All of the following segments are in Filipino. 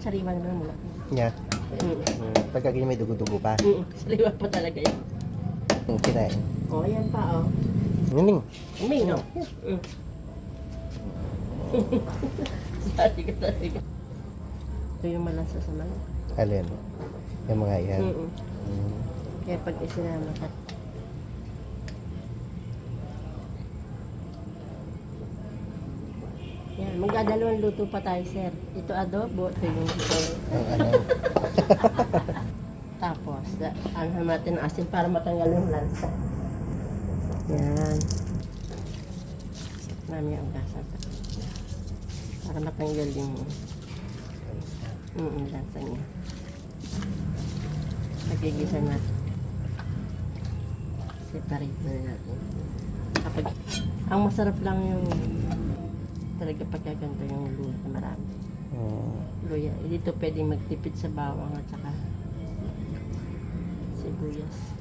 Sariwan na mula. Yeah. Pagka ganyan may dugo-dugo pa. Sariwan pa talaga yun. Kinain. O, yan pa, o. Nining. May, no? Sorry ka talaga. Ito yung malasa sa manok. Alin? Yung mga yan. Kaya pag isinama ka. Yan, magdadalawang luto pa tayo, sir. Ito adobo, ito yung Ang ano. tapos, ano natin ang asin para matanggal yung lansa. Yan. Mami ang gasa. Para matanggal yung lansa niya. Pagigisa natin. Separate na natin. Kapag, ang masarap lang yung talaga pagkaganto yung luya na marami. Luya. Dito pwedeng magtipid sa bawang at saka sibuyas.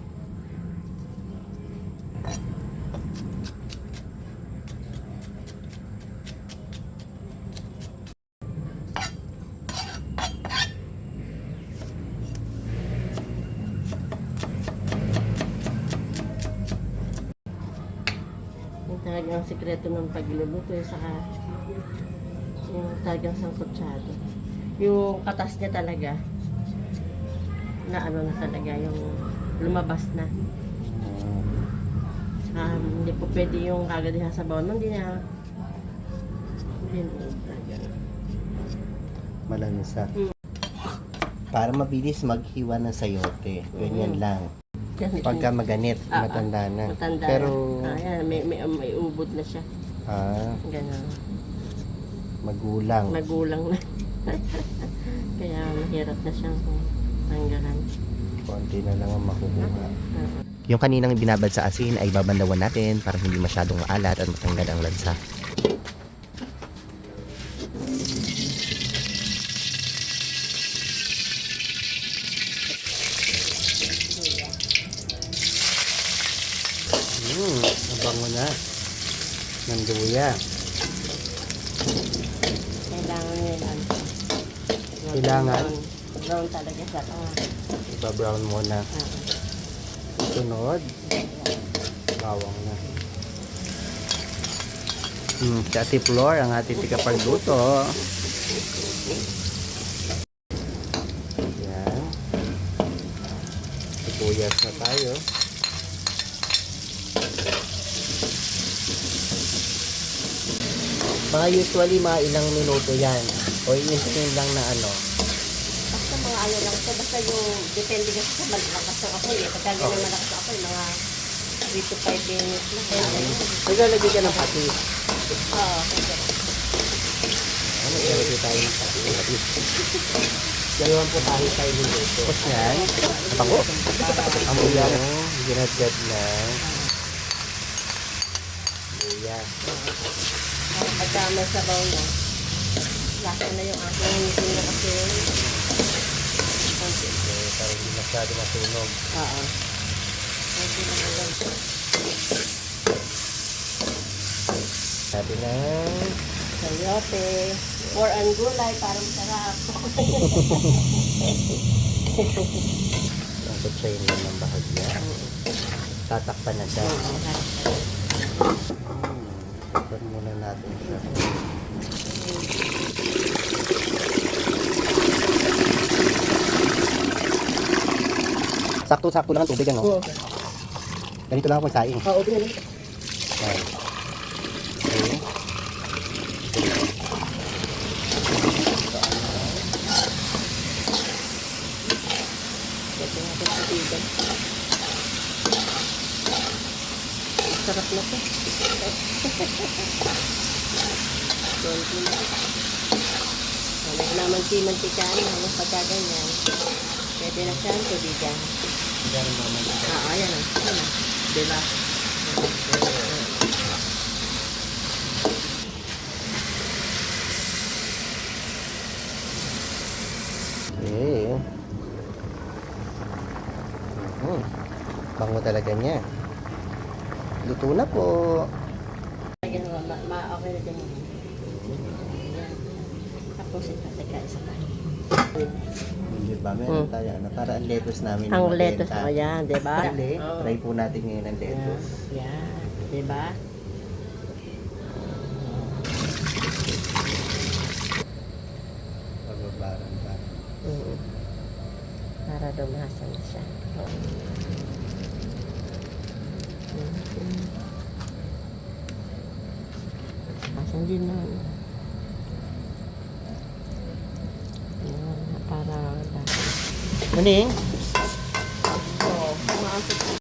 Yung talagang sikreto ng pagluluto yung saka yung talagang sangkutsado. Yung katas niya talaga na ano na talaga yung lumabas na. Hindi po pwede yung kagad sabaw nun, hindi na talaga. Malansa. Para mabilis maghiwa ng sayote. Ganyan lang. Pagka maganit, matanda na. Matanda Pero, na. Ayan, may ubod na siya. Ganun. Magulang. Magulang na. Kaya mahirap na siyang tanggalan. Konti na lang ang makukuha. Yung kaninang binabad sa asin ay babandawan natin para hindi masyadong maalat at matanggal ang lansa. Ang bango na ng luya. Kailangan nyo yan. Kailangan? Brown talaga sa Iba-brown muna. Sunod. Bawang na. Si Ate Flor, ang ating tikapagluto. Yan. Sibuyas na tayo. Mga usually, mga ilang minuto yan. O iintayin lang na ano. basta mga ano lang ito. Basta yung depende kasi sa malakas ng apoy. Pagka ganyan malakas ng apoy, mga 3 to 5 minutes lang. Naglalagay ka ng patis. Oo. Naglalagay tayo ng patis. Dalawang po tayo nito. Tapos yan. Ako. Ang buya. Ginadgad na. Buya. Pagka may sabaw na, lasa na yung aking ninisin na kasi konti. Para hindi masyado masunog. Oo. Konti na lang. Sabi na. Sayote. Or ang gulay para masarap. Ang kutsayin lang ng bahagya. Tatakpan na siya. Takpan muna natin siya. Sakto-sakto lang ang tubig, ano? Oo. Ganito lang ako magsaing. Oo, ganun. Ayan. Okay. Pwede natin sa tigan. Sarap na ito. Konti na. Wala naman si mantikaan. Ano pagkaganyan. Pwede na siya ang tubigan. Yan naman. Ayan na. Ayan na. Diba? Okay. Bango talaga niya. Luto na po. Okay na din. Ayan. Tapos ito, teka, isa pa. Hindi ba? Meron tayo, para ang lettuce namin. Ang yung lettuce, mabenta. o yan, di ba? Bili, Oo. try po natin ngayon ang lettuce. Yan, di ba? Pagbabaran ba? Mm. Para dumasan siya. Oo. Asan din nun? Ayan, para Muning,